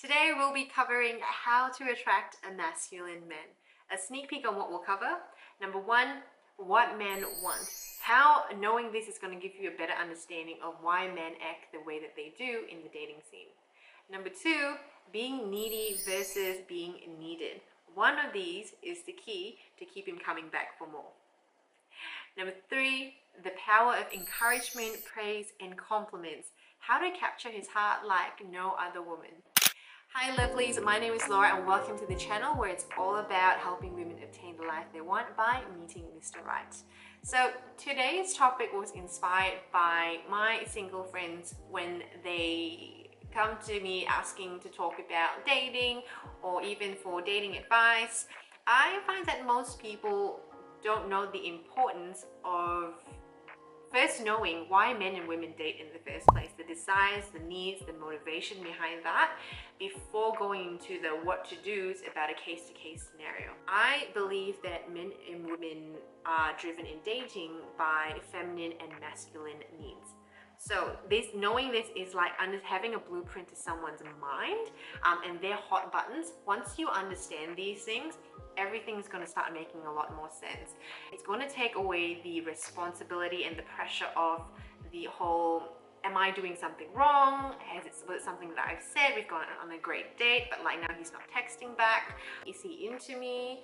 Today we'll be covering how to attract a masculine man. A sneak peek on what we'll cover. Number one, what men want. How knowing this is going to give you a better understanding of why men act the way that they do in the dating scene. Number two, being needy versus being needed. One of these is the key to keep him coming back for more. Number three, the power of encouragement, praise, and compliments. How to capture his heart like no other woman. Hi lovelies, my name is Laura and welcome to the channel where it's all about helping women obtain the life they want by meeting Mr. Right. So today's topic was inspired by my single friends when they come to me asking to talk about dating or even for dating advice. I find that most people don't know the importance of first knowing why men and women date in the first place, the desires, the needs, the motivation behind that, before going into the what to do's about a case-to-case scenario. I believe that men and women are driven in dating by feminine and masculine needs. So knowing this is like having a blueprint to someone's mind and their hot buttons. Once you understand these things, everything's going to start making a lot more sense. It's going to take away the responsibility and the pressure of the whole, am I doing something wrong? Was it something that I've said? We've gone on a great date, but like now he's not texting back. Is he into me?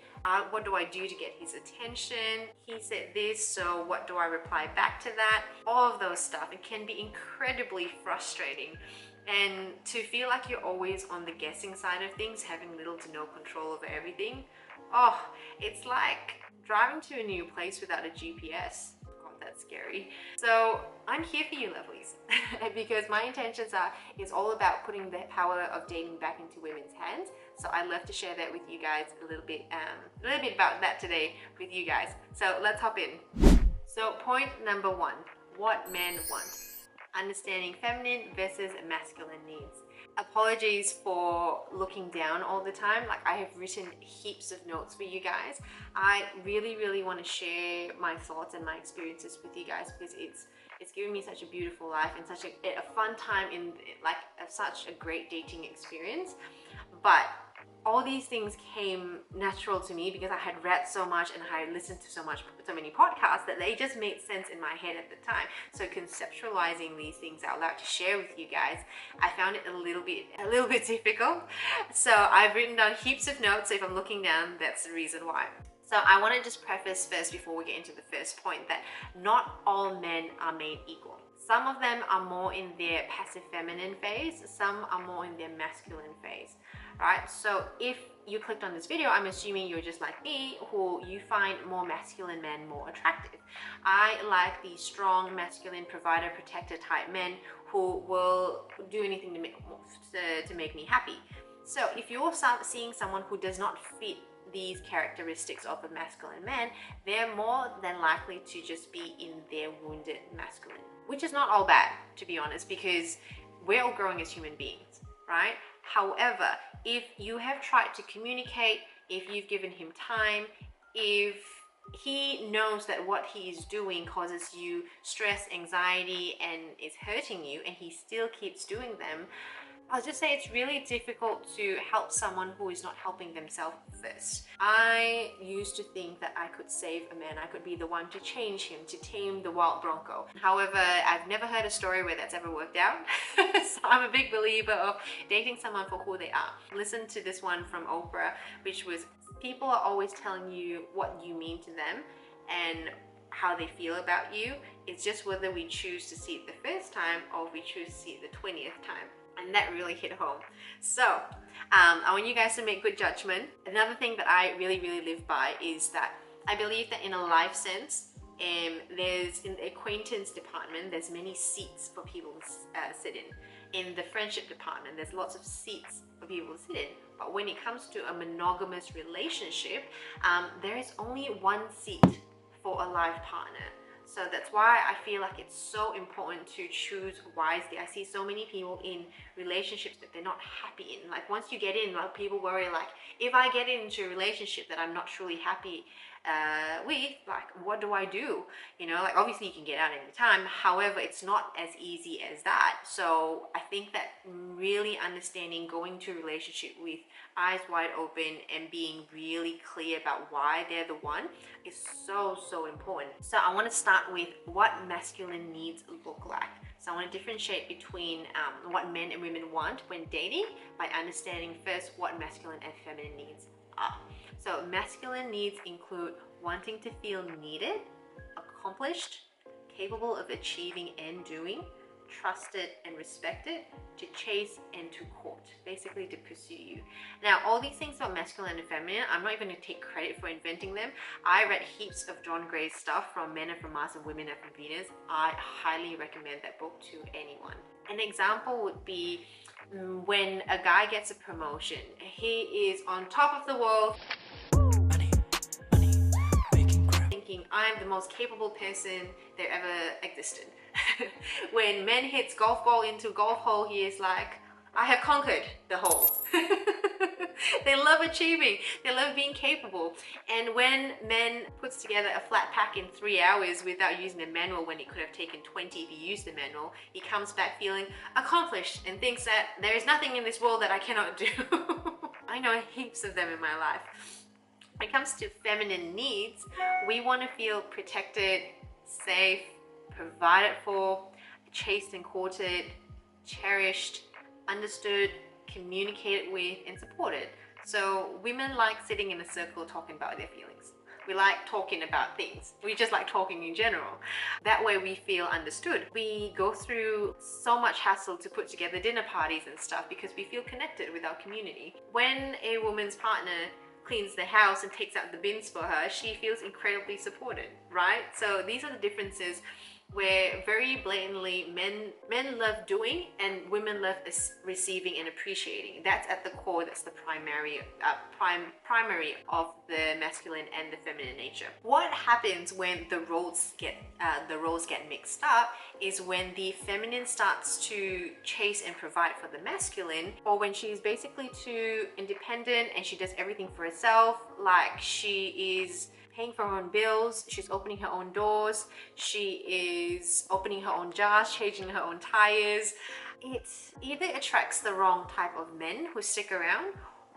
What do I do to get his attention? He said this, so what do I reply back to that? All of those stuff. It can be incredibly frustrating. And to feel like you're always on the guessing side of things, having little to no control over everything, oh, it's like driving to a new place without a GPS. God, that's scary. So I'm here for you lovelies because my intentions is all about putting the power of dating back into women's hands. So I'd love to share that with you guys a little bit about that today with you guys. So let's hop in. So point number one, what men want. Understanding feminine versus masculine needs. Apologies for looking down all the time. Like, I have written heaps of notes for you guys. I really want to share my thoughts and my experiences with you guys because it's given me such a beautiful life and such a fun time in such a great dating experience. But all these things came natural to me because I had read so much and I had listened to so many podcasts that they just made sense in my head at the time. So conceptualizing these things out loud to share with you guys, I found it a little bit difficult. So I've written down heaps of notes. So if I'm looking down, that's the reason why. So I want to just preface first before we get into the first point that not all men are made equal. Some of them are more in their passive feminine phase, some are more in their masculine phase. Right, so if you clicked on this video, I'm assuming you're just like me, who you find more masculine men more attractive. I like the strong, masculine, provider, protector type men who will do anything to make me happy. So if you're seeing someone who does not fit these characteristics of a masculine man, they're more than likely to just be in their wounded masculine, which is not all bad, to be honest, because we're all growing as human beings, right? However, if you have tried to communicate, if you've given him time, if he knows that what he is doing causes you stress, anxiety, and is hurting you, and he still keeps doing them, I'll just say it's really difficult to help someone who is not helping themselves first. I used to think that I could save a man. I could be the one to change him, to tame the wild bronco. However, I've never heard a story where that's ever worked out. So I'm a big believer of dating someone for who they are. Listen to this one from Oprah, which was, people are always telling you what you mean to them and how they feel about you. It's just whether we choose to see it the first time or if we choose to see it the 20th time. And that really hit home. So I want you guys to make good judgment. Another thing that I really live by is that I believe that in a life sense, there's in the acquaintance department, there's many seats for people to sit in. In the friendship department, there's lots of seats for people to sit in. But when it comes to a monogamous relationship, there is only one seat for a life partner. So that's why I feel like it's so important to choose wisely. I see so many people in relationships that they're not happy in. Like once you get in, like people worry like, if I get into a relationship that I'm not truly happy with, like, what do I do? You know, like, obviously you can get out anytime. However, it's not as easy as that. So I think that really understanding, going to a relationship with eyes wide open and being really clear about why they're the one is so important. So I want to start with what masculine needs look like. So I want to differentiate between what men and women want when dating by understanding first what masculine and feminine needs are. So masculine needs include wanting to feel needed, accomplished, capable of achieving and doing, trusted and respected, to chase and to court, basically to pursue you. Now, all these things about masculine and feminine, I'm not even going to take credit for inventing them. I read heaps of John Gray's stuff from Men Are From Mars and Women Are From Venus. I highly recommend that book to anyone. An example would be when a guy gets a promotion. He is on top of the world, thinking, I'm the most capable person there ever existed. When men hits golf ball into golf hole, he is like, I have conquered the hole. They love achieving, they love being capable. And when men puts together a flat pack in 3 hours without using the manual, when it could have taken 20 if he used the manual, he comes back feeling accomplished and thinks that there is nothing in this world that I cannot do. I know heaps of them in my life. When it comes to feminine needs, we want to feel protected, safe, provided for, chased and courted, cherished, understood, communicated with, and supported. So women like sitting in a circle talking about their feelings. We like talking about things. We just like talking in general. That way we feel understood. We go through so much hassle to put together dinner parties and stuff because we feel connected with our community. When a woman's partner cleans the house and takes out the bins for her, she feels incredibly supported, right? So these are the differences where very blatantly men love doing and women love receiving and appreciating. That's at the core. That's the primary of the masculine and the feminine nature. What happens when the roles get mixed up is when the feminine starts to chase and provide for the masculine, or when she's basically too independent and she does everything for herself, like she is paying for her own bills, she's opening her own doors, she is opening her own jars, changing her own tires. It either attracts the wrong type of men who stick around,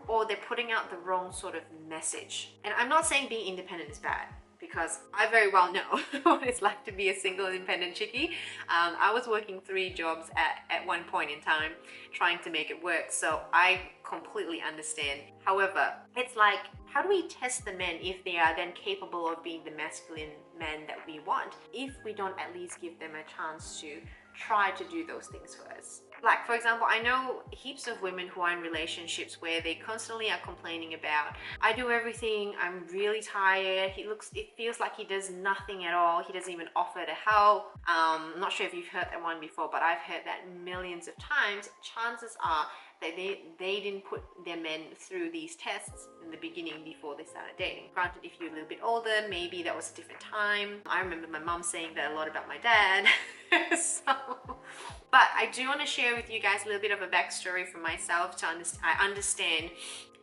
or they're putting out the wrong sort of message. And I'm not saying being independent is bad, because I very well know what it's like to be a single independent chickie. I was working 3 jobs at one point in time trying to make it work, so I completely understand. However, it's like, how do we test the men if they are then capable of being the masculine men that we want, if we don't at least give them a chance to try to do those things for us? Like, for example, I know heaps of women who are in relationships where they constantly are complaining about, I do everything, I'm really tired, it feels like he does nothing at all, he doesn't even offer to help. I'm not sure if you've heard that one before, but I've heard that millions of times. Chances are that they didn't put their men through these tests in the beginning before they started dating. Granted, if you're a little bit older, maybe that was a different time. I remember my mom saying that a lot about my dad. But I do want to share with you guys a little bit of a backstory for myself to understand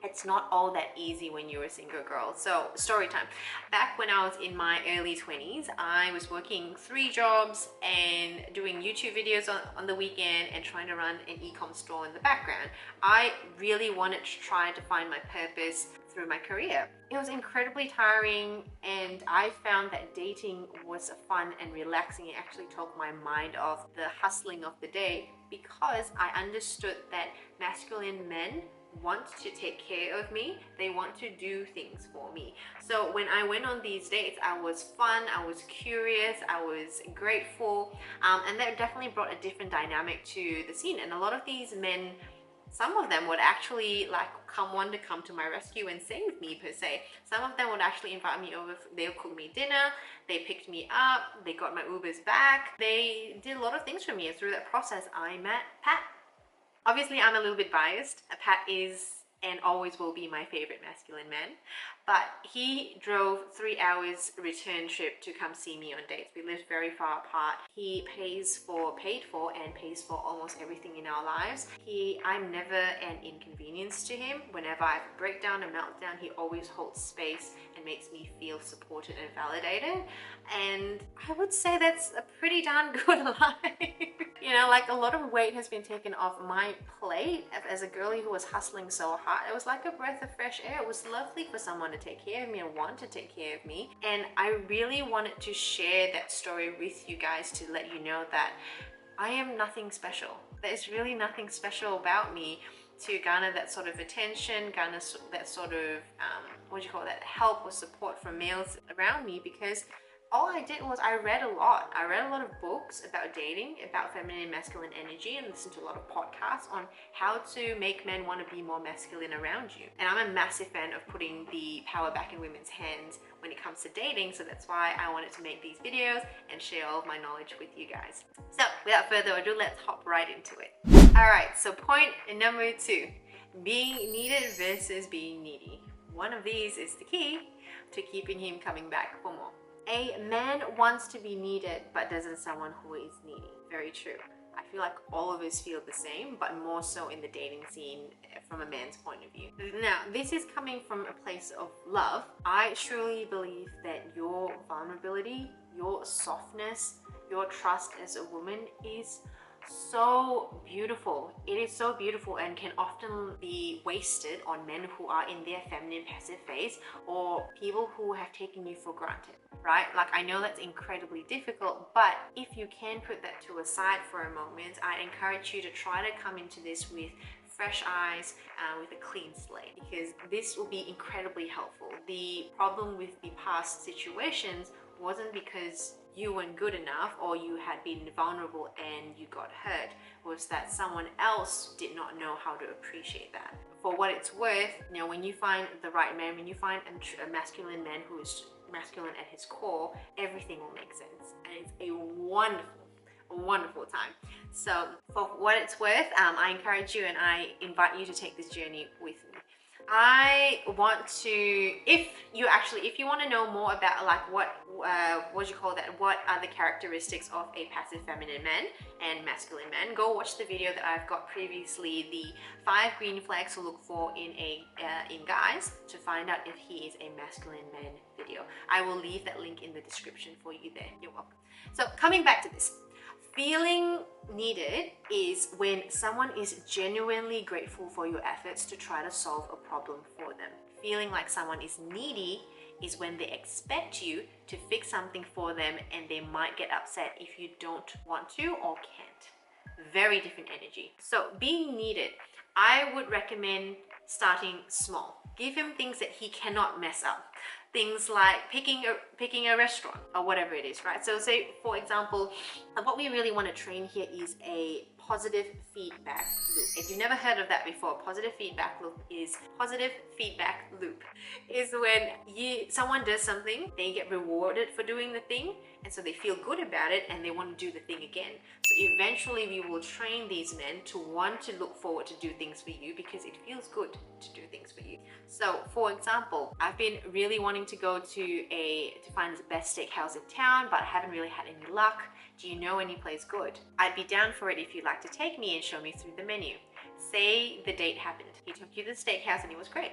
it's not all that easy when you're a single girl. So, story time. Back when I was in my early 20s, I was working 3 jobs and doing YouTube videos on the weekend and trying to run an e-com store in the background. I really wanted to try to find my purpose through my career. It was incredibly tiring, and I found that dating was fun and relaxing. It actually took my mind off the hustling of the day, because I understood that masculine men want to take care of me. They want to do things for me. So when I went on these dates, I was fun, I was curious, I was grateful, and that definitely brought a different dynamic to the scene. And a lot of these men, some of them would actually want to come to my rescue and save me, per se. Some of them would actually invite me over. They'll cook me dinner, they picked me up, they got my Ubers back, they did a lot of things for me. And through that process, I met Pat. Obviously, I'm a little bit biased. Pat is and always will be my favorite masculine man, but he drove 3 hours return trip to come see me on dates. We lived very far apart. He paid for and pays for almost everything in our lives. I'm never an inconvenience to him. Whenever I have a breakdown, a meltdown, he always holds space and makes me feel supported and validated. And I would say that's a pretty darn good life. You know, like, a lot of weight has been taken off my plate as a girlie who was hustling so hard. It was like a breath of fresh air. It was lovely for someone to take care of me and want to take care of me. And I really wanted to share that story with you guys to let you know that I am nothing special. There's really nothing special about me to garner that sort of attention, garner that sort of, help or support from males around me, because all I did was I read a lot. I read a lot of books about dating, about feminine and masculine energy, and listened to a lot of podcasts on how to make men want to be more masculine around you. And I'm a massive fan of putting the power back in women's hands when it comes to dating, so that's why I wanted to make these videos and share all of my knowledge with you guys. So without further ado, let's hop right into it. Alright, so point number 2, being needed versus being needy. One of these is the key to keeping him coming back for more. A man wants to be needed but doesn't someone who is needy. Very true. I feel like all of us feel the same, but more so in the dating scene from a man's point of view. Now, this is coming from a place of love. I truly believe that your vulnerability, your softness, your trust as a woman is so beautiful. It is so beautiful and can often be wasted on men who are in their feminine passive phase, or people who have taken you for granted, right? Like, I know that's incredibly difficult, but if you can put that to a side for a moment, I encourage you to try to come into this with fresh eyes, with a clean slate, because this will be incredibly helpful. The problem with the past situations wasn't because you weren't good enough or you had been vulnerable and you got hurt. It was that someone else did not know how to appreciate that. For what it's worth, you know, when you find the right man, when you find a masculine man who is masculine at his core, everything will make sense, and it's a wonderful time. So for what it's worth, I encourage you and I invite you to take this journey with me. I want to, if you want to know more about like what are the characteristics of a passive feminine man and masculine man, go watch the video that I've got previously, the 5 green flags to look for in guys to find out if he is a masculine man video. I will leave that link in the description for you there. You're welcome. So coming back to this. Feeling needed is when someone is genuinely grateful for your efforts to try to solve a problem for them. Feeling like someone is needy is when they expect you to fix something for them and they might get upset if you don't want to or can't. Very different energy. So being needed, I would recommend starting small. Give him things that he cannot mess up. Things like picking a restaurant or whatever it is, right? So say, for example, what we really want to train here is a positive feedback loop. If you've never heard of that before, positive feedback loop is when someone does something, they get rewarded for doing the thing, and so they feel good about it and they want to do the thing again. So eventually we will train these men to want to look forward to do things for you because it feels good to do things for you. So for example, I've been really wanting to go to find the best steakhouse in town, but I haven't really had any luck. Do you know any place good? I'd be down for it if you'd like to take me and show me through the menu. Say the date happened. He took you to the steakhouse and it was great.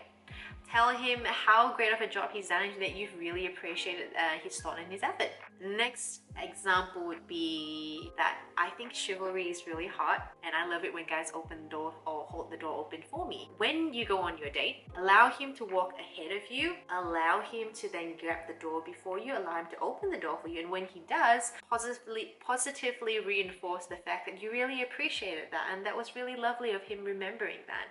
Tell him how great of a job he's done and that you've really appreciated his thought and his effort. The next example would be that I think chivalry is really hot, and I love it when guys open the door or hold the door open for me. When you go on your date, allow him to walk ahead of you, allow him to then grab the door before you, allow him to open the door for you, and when he does, positively reinforce the fact that you really appreciated that and that was really lovely of him remembering that.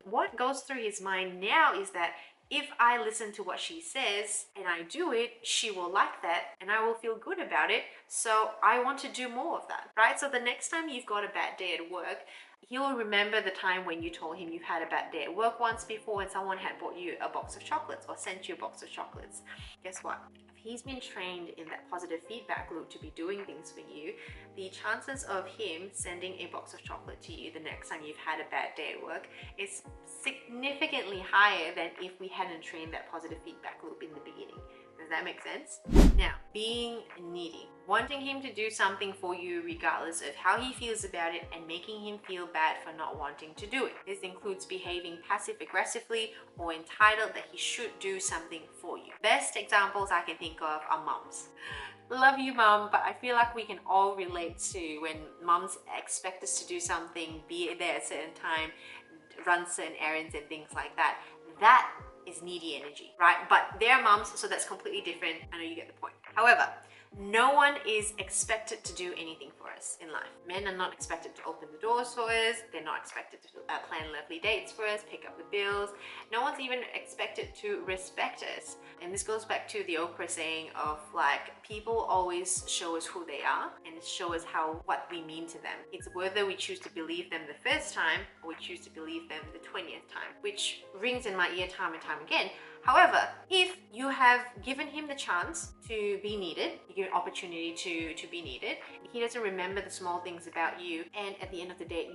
What goes through his mind now is that if I listen to what she says and I do it, she will like that and I will feel good about it. So I want to do more of that, right? So the next time you've got a bad day at work, He will remember the time when you told him you've had a bad day at work once before and someone had bought you a box of chocolates or sent you a box of chocolates. Guess what? If he's been trained in that positive feedback loop to be doing things for you, the chances of him sending a box of chocolate to you the next time you've had a bad day at work is significantly higher than if we hadn't trained that positive feedback loop in the beginning. Does that make sense? Now, being needy. Wanting him to do something for you regardless of how he feels about it and making him feel bad for not wanting to do it. This includes behaving passive-aggressively or entitled that he should do something for you. Best examples I can think of are mums. Love you, mum, but I feel like we can all relate to when mums expect us to do something, be there at a certain time, run certain errands and things like that. That is needy energy, right? But they're mums, so that's completely different. I know you get the point. However, no one is expected to do anything for us in life. Men are not expected to open the doors for us. They're not expected to plan lovely dates for us, pick up the bills. No one's even expected to respect us. And this goes back to the Oprah saying of like, people always show us who they are and show us what we mean to them. It's whether we choose to believe them the first time or we choose to believe them the 20th time, which rings in my ear time and time again. However, if you have given him the chance to be needed, you give an opportunity to be needed, he doesn't remember the small things about you, and at the end of the day,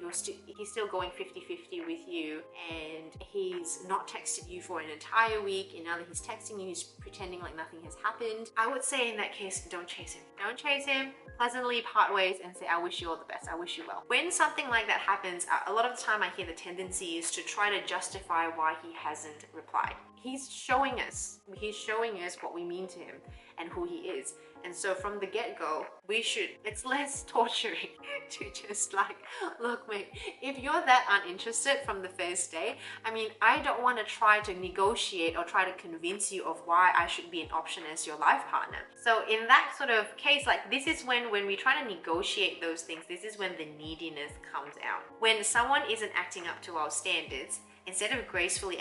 he's still going 50-50 with you, and he's not texted you for an entire week, and now that he's texting you, he's pretending like nothing has happened. I would say in that case, don't chase him. Don't chase him. Pleasantly part ways and say, I wish you all the best. I wish you well. When something like that happens, a lot of the time I hear the tendency is to try to justify why he hasn't replied. He's showing us what we mean to him and who he is. And so from the get-go, it's less torturing to just like, look mate, if you're that uninterested from the first day, I mean, I don't want to try to negotiate or try to convince you of why I should be an option as your life partner. So in that sort of case, like this is when we try to negotiate those things, this is when the neediness comes out. When someone isn't acting up to our standards, instead of gracefully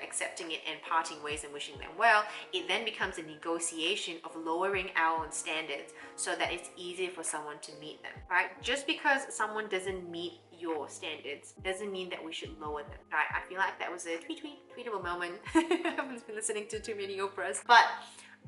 accepting it and parting ways and wishing them well, it then becomes a negotiation of lowering our own standards so that it's easier for someone to meet them, right? Just because someone doesn't meet your standards doesn't mean that we should lower them, right? I feel like that was a tweetable moment. I've been listening to too many Oprahs, but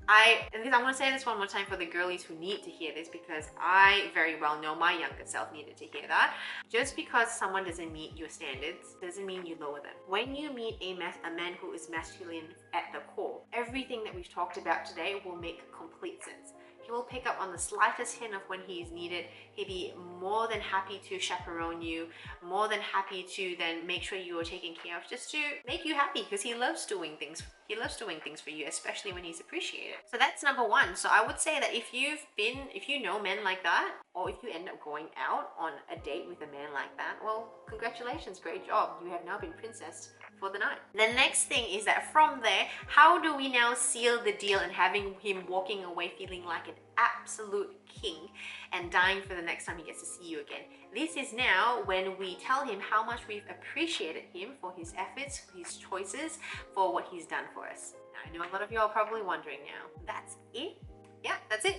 I'm going to say this one more time for the girlies who need to hear this, because I very well know my younger self needed to hear that. Just because someone doesn't meet your standards doesn't mean you lower them. When you meet a man who is masculine at the core, everything that we've talked about today will make complete sense. He will pick up on the slightest hint of when he is needed. He'll be more than happy to chaperone you, more than happy to then make sure you are taken care of, just to make you happy, because he loves doing things. He loves doing things for you, especially when he's appreciated. So that's number one. So I would say that if you know men like that, or if you end up going out on a date with a man like that, well, congratulations, great job. You have now been princessed for the night. The next thing is that from there, how do we now seal the deal and having him walking away feeling like an absolute king and dying for the next time he gets to see you again? This is now when we tell him how much we've appreciated him for his efforts, for his choices, for what he's done for us. Now, I know a lot of you are probably wondering now, that's it? Yeah, that's it.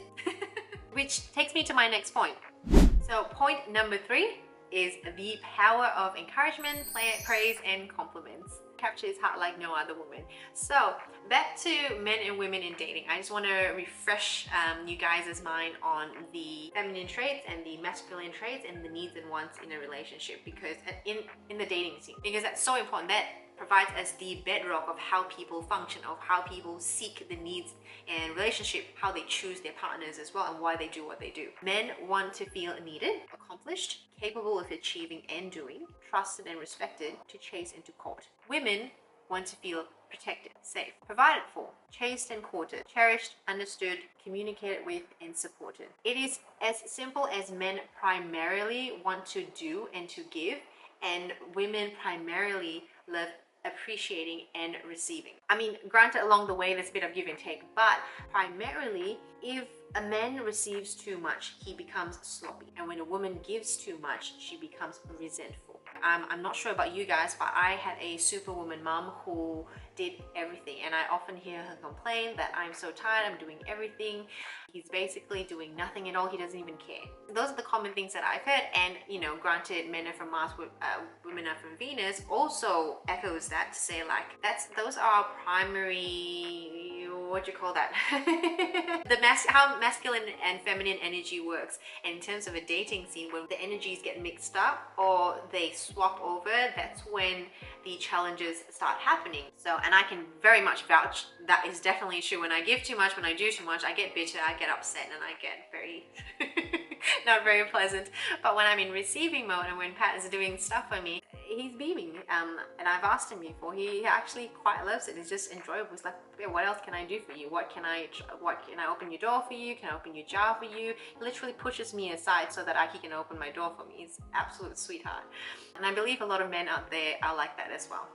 Which takes me to my next point. So point number 3 is the power of encouragement, praise, and compliments. Captures heart like no other woman. So back to men and women in dating. I just want to refresh you guys' mind on the feminine traits and the masculine traits and the needs and wants in a relationship, because in the dating scene, because that's so important. That provides us the bedrock of how people function, of how people seek the needs and relationship, how they choose their partners as well, and why they do what they do. Men want to feel needed, accomplished, capable of achieving and doing, trusted and respected, to chase and to court. Women want to feel protected, safe, provided for, chased and courted, cherished, understood, communicated with, and supported. It is as simple as men primarily want to do and to give, and women primarily love appreciating and receiving. I mean, granted, along the way there's a bit of give and take, but primarily if a man receives too much, he becomes sloppy, and when a woman gives too much, she becomes resentful. I'm not sure about you guys, but I had a superwoman mom who did everything, and I often hear her complain that I'm so tired, I'm doing everything. He's basically doing nothing at all. He doesn't even care. Those are the common things that I've heard, and you know, granted, men are from Mars, women are from Venus, also echoes that to say like those are primary, what do you call that? How masculine and feminine energy works. And in terms of a dating scene, when the energies get mixed up or they swap over, that's when the challenges start happening. So, and I can very much vouch that is definitely true. When I give too much, when I do too much, I get bitter, I get upset, and I get very not very pleasant. But when I'm in receiving mode and when Pat is doing stuff for me, he's beaming. And I've asked him before, he actually quite loves it. It's just enjoyable. It's like, yeah, what else can I do for you? What can I open your door for you? Can I open your jar for you? He literally pushes me aside so that he can open my door for me. He's absolute sweetheart. And I believe a lot of men out there are like that as well.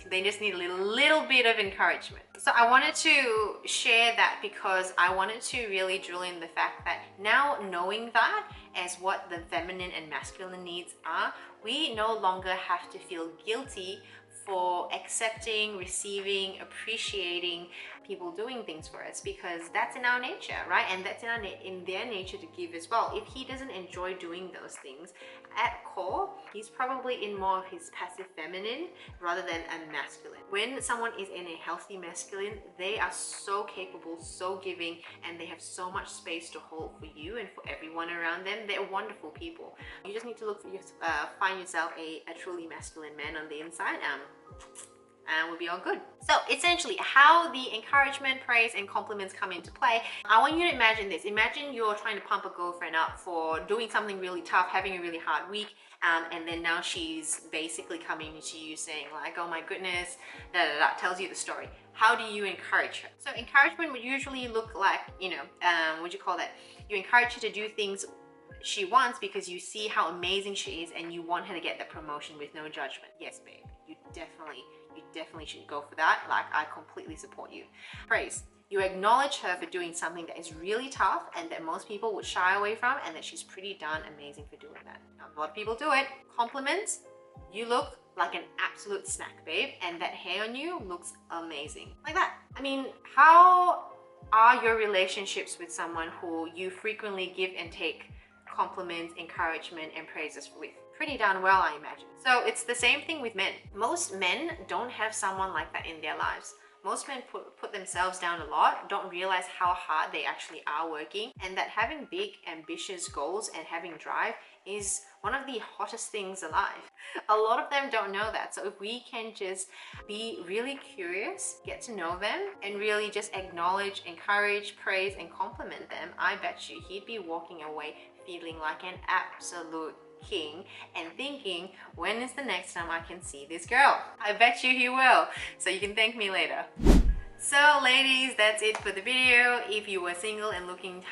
They just need a little bit of encouragement. So I wanted to share that because I wanted to really drill in the fact that now knowing that as what the feminine and masculine needs are, we no longer have to feel guilty for accepting, receiving, appreciating people doing things for us, because that's in our nature, right? And that's in their nature to give as well. If he doesn't enjoy doing those things, at core, he's probably in more of his passive feminine rather than a masculine. When someone is in a healthy masculine, they are so capable, so giving, and they have so much space to hold for you and for everyone around them. They're wonderful people. You just need to look for find yourself a truly masculine man on the inside, and we'll be all good. So essentially, how the encouragement, praise, and compliments come into play, I want you to imagine this. Imagine you're trying to pump a girlfriend up for doing something really tough, having a really hard week, and then now she's basically coming to you saying like, oh my goodness, tells you the story. How do you encourage her? So encouragement would usually look like, you know, what do you call that? You encourage her to do things she wants because you see how amazing she is and you want her to get that promotion with no judgment. Yes, babe, you definitely should go for that. Like, I completely support you. Praise. You acknowledge her for doing something that is really tough and that most people would shy away from, and that she's pretty darn amazing for doing that. Now, a lot of people do it. Compliments. You look like an absolute snack, babe, and that hair on you looks amazing. Like that. I mean, how are your relationships with someone who you frequently give and take compliments, encouragement, and praises with? Pretty darn well, I imagine. So it's the same thing with men. Most men don't have someone like that in their lives. Most men put themselves down a lot, don't realize how hard they actually are working, and that having big, ambitious goals and having drive is one of the hottest things alive. A lot of them don't know that. So if we can just be really curious, get to know them, and really just acknowledge, encourage, praise, and compliment them, I bet you he'd be walking away feeling like an absolute king and thinking, when is the next time I can see this girl? I bet you he will. So you can thank me later. So ladies, that's it for the video. If you were single and looking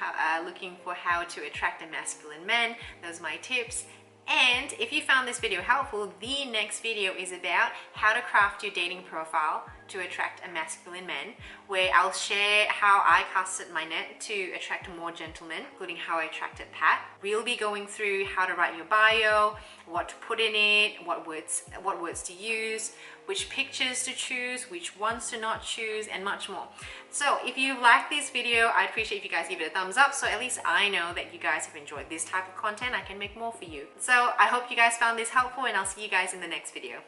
for how to attract a masculine man, those are my tips. And if you found this video helpful, the next video is about how to craft your dating profile to attract a masculine man, where I'll share how I casted my net to attract more gentlemen, including how I attracted Pat. We'll be going through how to write your bio, what to put in it, what words to use, which pictures to choose, which ones to not choose, and much more. So if you like this video, I'd appreciate if you guys give it a thumbs up, so at least I know that you guys have enjoyed this type of content. I can make more for you. So I hope you guys found this helpful, and I'll see you guys in the next video.